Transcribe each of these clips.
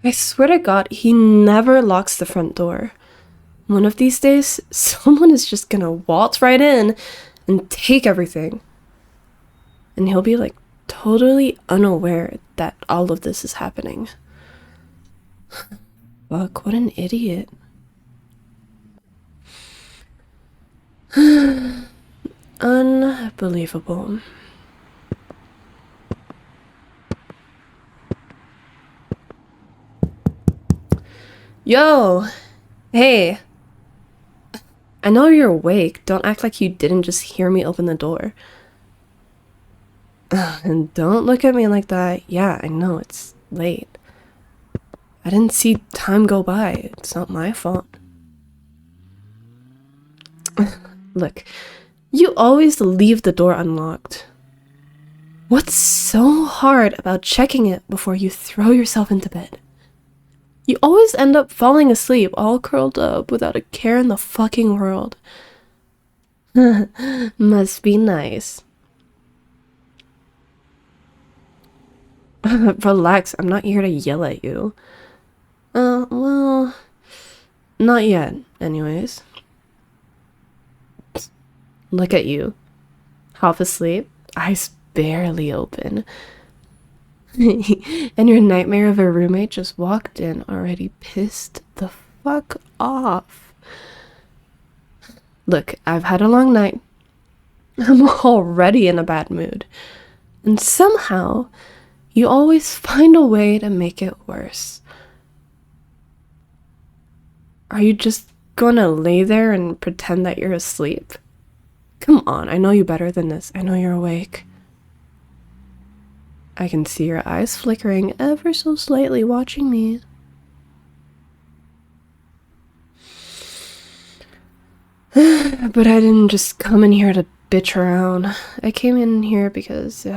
I swear to God, he never locks the front door. One of these days, someone is just gonna waltz right in and take everything. And he'll be like totally unaware that all of this is happening. Fuck, what an idiot. Unbelievable. Yo! Hey! I know you're awake. Don't act like you didn't just hear me open the door. And don't look at me like that. Yeah, I know it's late. I didn't see time go by. It's not my fault. Look, you always leave the door unlocked. What's so hard about checking it before you throw yourself into bed? You always end up falling asleep all curled up without a care in the fucking world. Must be nice. Relax, I'm not here to yell at you. Well, not yet, anyways. Look at you. Half asleep, eyes barely open. And your nightmare of a roommate just walked in already pissed the fuck off. Look, I've had a long night. I'm already in a bad mood. And somehow, you always find a way to make it worse. Are you just gonna lay there and pretend that you're asleep? Come on, I know you better than this. I know you're awake. I can see your eyes flickering ever so slightly watching me. But I didn't just come in here to bitch around. I came in here because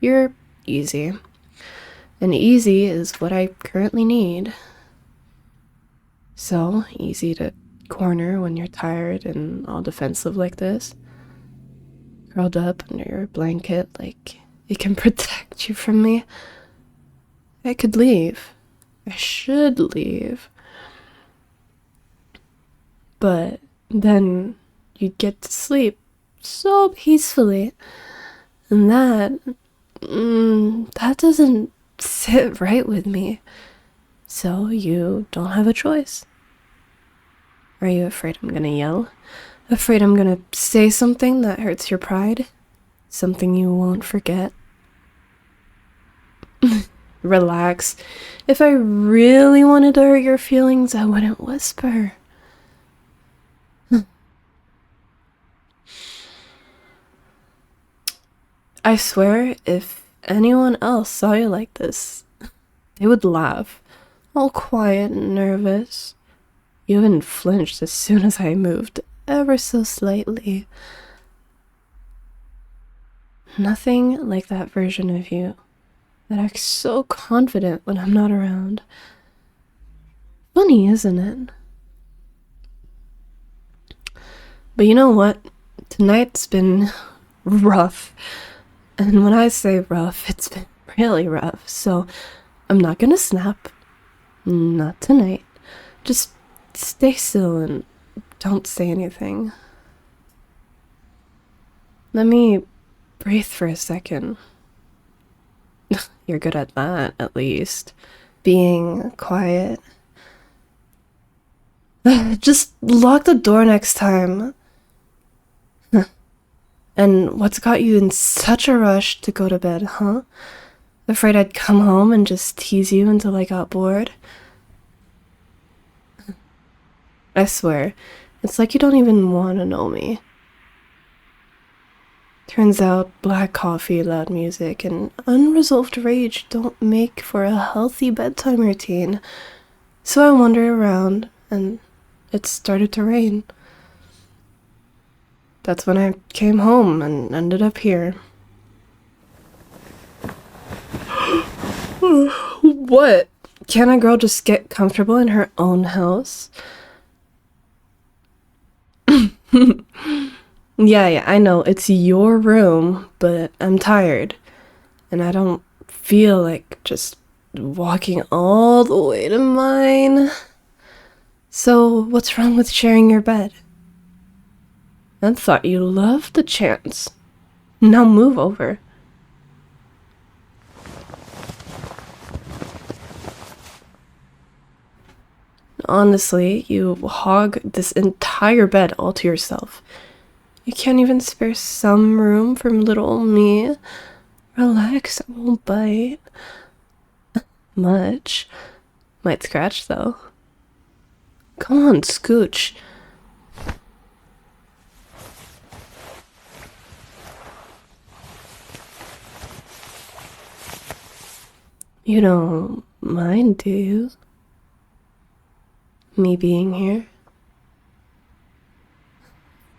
you're easy. And easy is what I currently need. So easy to corner when you're tired and all defensive like this. Curled up under your blanket like it can protect you from me. I could leave. I should leave. But then you'd get to sleep so peacefully. And that doesn't sit right with me. So you don't have a choice. Are you afraid I'm gonna yell? Afraid I'm gonna say something that hurts your pride? Something you won't forget? Relax. If I really wanted to hurt your feelings, I wouldn't whisper. I swear, if anyone else saw you like this, they would laugh. All quiet and nervous. You even flinched as soon as I moved, ever so slightly. Nothing like that version of you that acts so confident when I'm not around. Funny, isn't it? But you know what? Tonight's been rough. And when I say rough, it's been really rough. So I'm not gonna snap. Not tonight. Just stay still and don't say anything. Let me breathe for a second. You're good at that, at least. Being quiet. Just lock the door next time. And what's got you in such a rush to go to bed, huh? Afraid I'd come home and just tease you until I got bored? I swear, it's like you don't even want to know me. Turns out black coffee, loud music, and unresolved rage don't make for a healthy bedtime routine. So I wandered around, and it started to rain. That's when I came home and ended up here. What? Can't a girl just get comfortable in her own house? Yeah, I know, it's your room, but I'm tired. And I don't feel like just walking all the way to mine. So, what's wrong with sharing your bed? I thought you loved the chance. Now move over. Honestly, you hog this entire bed all to yourself. You can't even spare some room for little me. Relax, I won't bite. Much. Might scratch, though. Come on, scooch. You don't mind, do you? Me being here?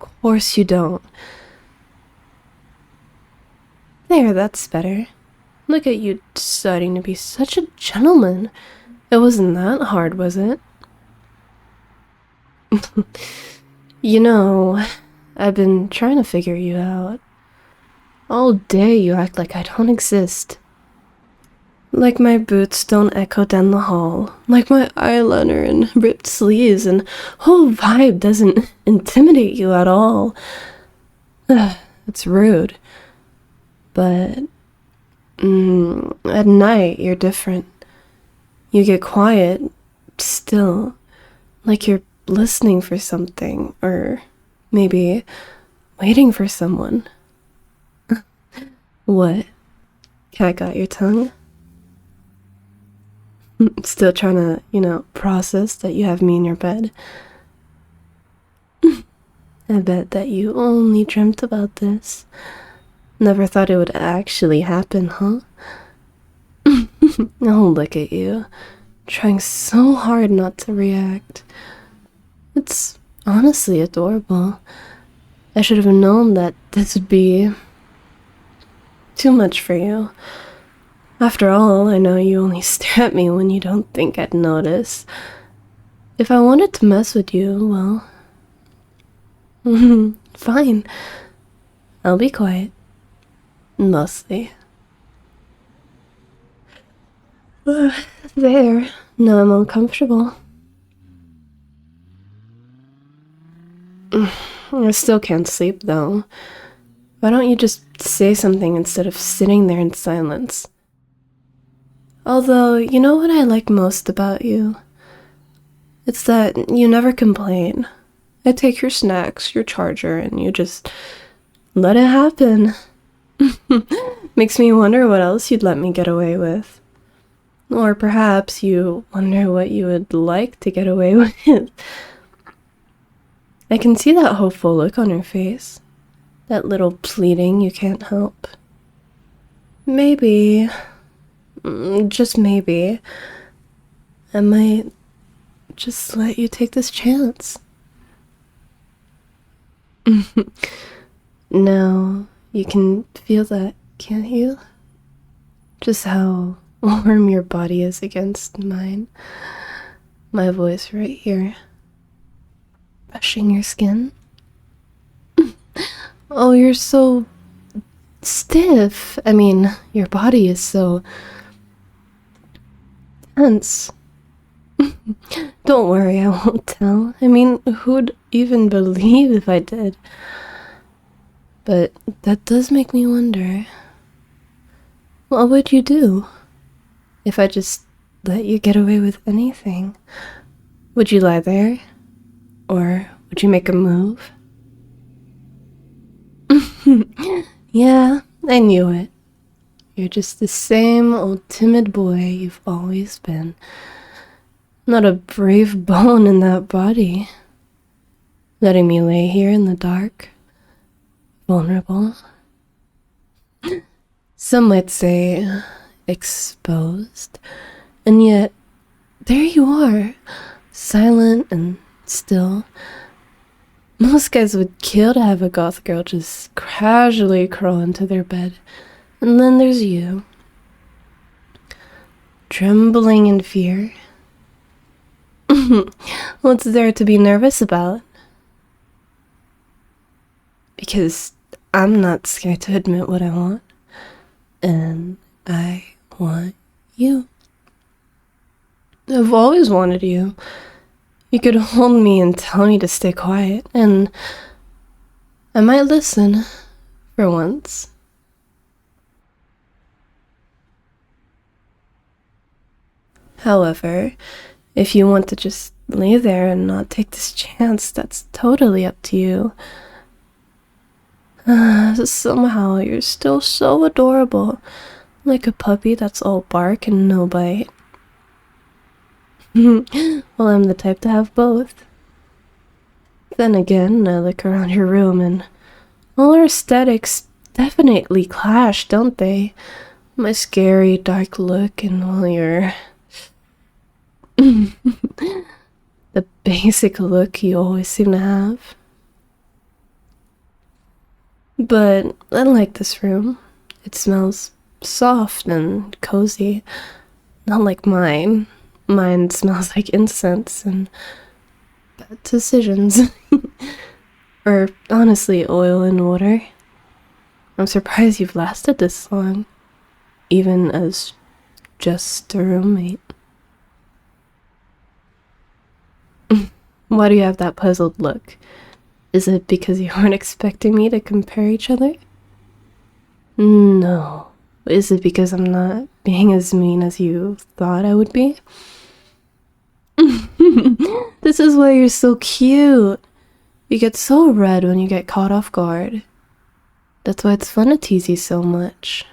Of course you don't. There, that's better. Look at you deciding to be such a gentleman. It wasn't that hard, was it? You know, I've been trying to figure you out. All day you act like I don't exist. Like my boots don't echo down the hall. Like my eyeliner and ripped sleeves and whole vibe doesn't intimidate you at all. It's rude. But at night you're different. You get quiet, still, like you're listening for something, or maybe waiting for someone. What? Cat got your tongue? Still trying to, process that you have me in your bed. I bet that you only dreamt about this. Never thought it would actually happen, huh? Oh, look at you. Trying so hard not to react. It's honestly adorable. I should have known that this would be too much for you. After all, I know you only stare at me when you don't think I'd notice. If I wanted to mess with you, well, fine. I'll be quiet. Mostly. There. Now I'm uncomfortable. I still can't sleep, though. Why don't you just say something instead of sitting there in silence? Although, you know what I like most about you? It's that you never complain. I take your snacks, your charger, and you just let it happen. Makes me wonder what else you'd let me get away with. Or perhaps you wonder what you would like to get away with. I can see that hopeful look on your face. That little pleading you can't help. Maybe, just maybe, I might just let you take this chance. Now, you can feel that, can't you? Just how warm your body is against mine. My voice right here, brushing your skin. Oh, you're so stiff. I mean, your body is so tense. Don't worry, I won't tell. I mean, who'd even believe if I did? But that does make me wonder. What would you do if I just let you get away with anything? Would you lie there? Or would you make a move? Yeah, I knew it. You're just the same old timid boy you've always been. Not a brave bone in that body. Letting me lay here in the dark. Vulnerable. Some might say exposed. And yet, there you are. Silent and still. Most guys would kill to have a goth girl just casually crawl into their bed. And then there's you. Trembling in fear. What's there to be nervous about? Because I'm not scared to admit what I want. And I want you. I've always wanted you. You could hold me and tell me to stay quiet, and I might listen for once. However, if you want to just lay there and not take this chance, that's totally up to you. Somehow you're still so adorable, like a puppy that's all bark and no bite. Well, I'm the type to have both. Then again, I look around your room and all our aesthetics definitely clash, don't they? My scary, dark look and all your the basic look you always seem to have. But I like this room. It smells soft and cozy. Not like mine. Mine smells like incense and bad decisions. Or honestly, oil and water. I'm surprised you've lasted this long, even as just a roommate. Why do you have that puzzled look? Is it because you weren't expecting me to compare each other? No. Is it because I'm not being as mean as you thought I would be? This is why you're so cute. You get so red when you get caught off guard. That's why it's fun to tease you so much.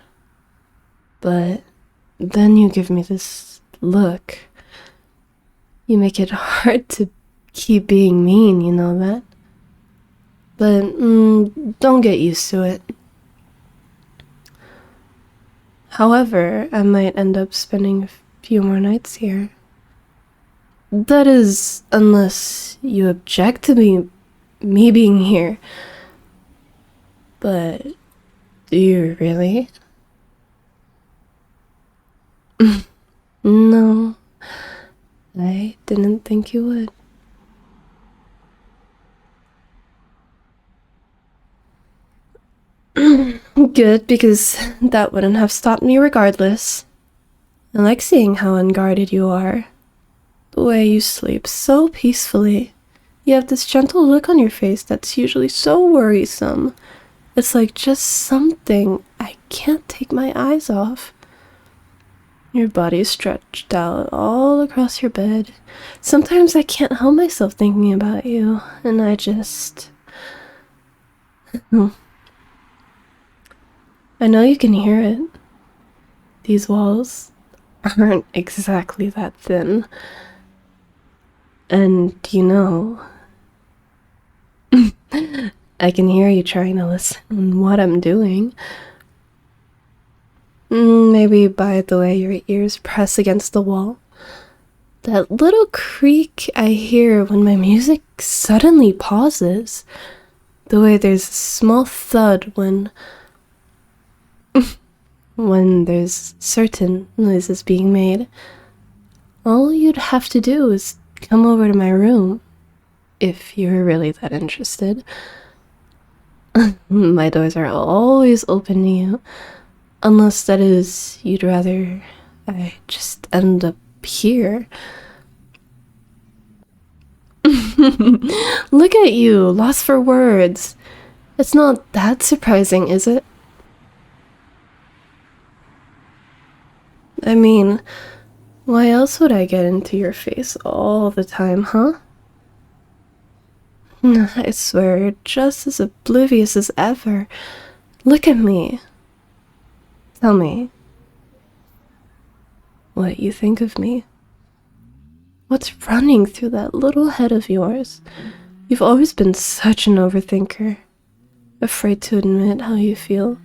But then you give me this look. You make it hard to keep being mean, you know that? But don't get used to it. However, I might end up spending a few more nights here. That is, unless you object to me being here. But do you really? No, I didn't think you would. Good, because that wouldn't have stopped me regardless. I like seeing how unguarded you are. The way you sleep so peacefully. You have this gentle look on your face that's usually so worrisome. It's like just something I can't take my eyes off. Your body stretched out all across your bed. Sometimes I can't help myself thinking about you, and I just... I know you can hear it. These walls aren't exactly that thin. And you know, I can hear you trying to listen to what I'm doing. Maybe by the way your ears press against the wall. That little creak I hear when my music suddenly pauses. The way there's a small thud when there's certain noises being made. All you'd have to do is come over to my room, if you're really that interested. My doors are always open to you, unless that is you'd rather I just end up here. Look at you, lost for words. It's not that surprising, is it? I mean, why else would I get into your face all the time, huh? I swear, you're just as oblivious as ever. Look at me. Tell me what you think of me. What's running through that little head of yours? You've always been such an overthinker. Afraid to admit how you feel.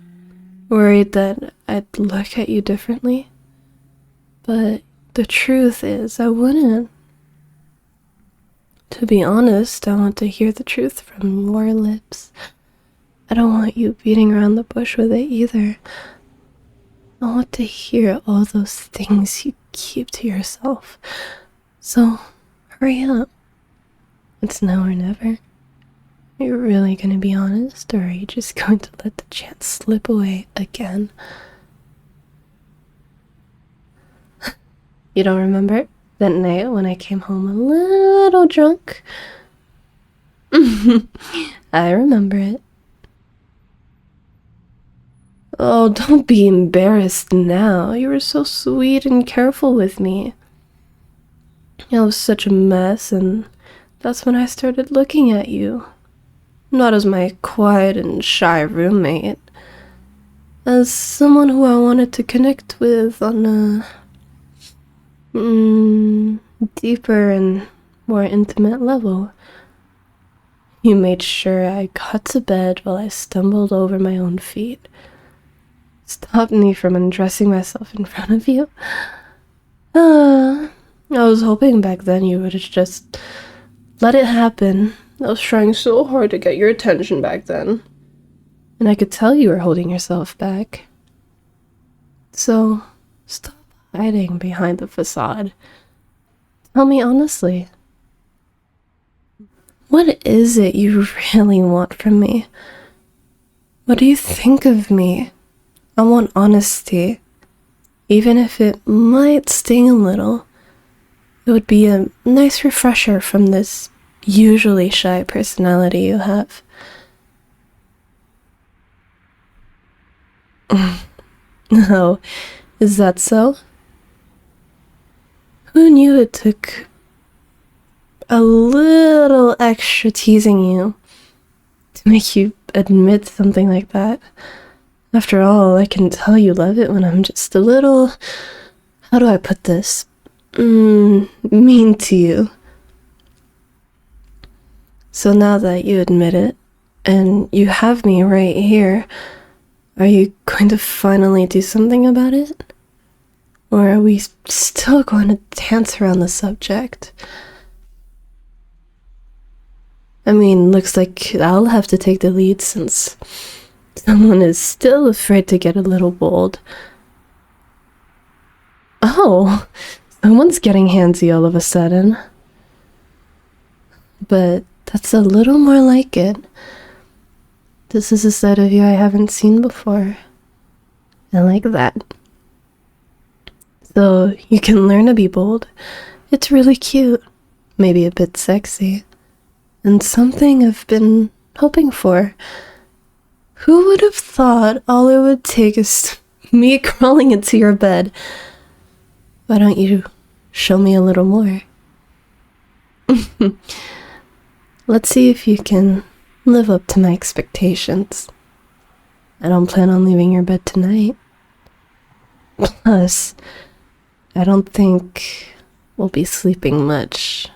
Worried that I'd look at you differently. But the truth is, I wouldn't. To be honest, I want to hear the truth from your lips. I don't want you beating around the bush with it either. I want to hear all those things you keep to yourself. So, hurry up. It's now or never. Are you really gonna be honest, or are you just going to let the chance slip away again? You don't remember? That night when I came home a little drunk. I remember it. Oh, don't be embarrassed now. You were so sweet and careful with me. I was such a mess, and that's when I started looking at you. Not as my quiet and shy roommate, as someone who I wanted to connect with on a deeper and more intimate level. You made sure I got to bed while I stumbled over my own feet. Stopped me from undressing myself in front of you. I was hoping back then you would have just let it happen. I was trying so hard to get your attention back then. And I could tell you were holding yourself back. So, stop hiding behind the facade. Tell me honestly. What is it you really want from me? What do you think of me? I want honesty. Even if it might sting a little, it would be a nice refresher from this usually shy personality you have. Oh, is that so? Who knew it took a little extra teasing you to make you admit something like that? After all, I can tell you love it when I'm just a little, how do I put this, mean to you. So now that you admit it, and you have me right here, are you going to finally do something about it? Or are we still going to dance around the subject? I mean, looks like I'll have to take the lead since someone is still afraid to get a little bold. Oh, someone's getting handsy all of a sudden. But that's a little more like it. This is a side of you I haven't seen before. I like that. So you can learn to be bold. It's really cute. Maybe a bit sexy. And something I've been hoping for. Who would have thought all it would take is me crawling into your bed? Why don't you show me a little more? Let's see if you can live up to my expectations. I don't plan on leaving your bed tonight. Plus, I don't think we'll be sleeping much.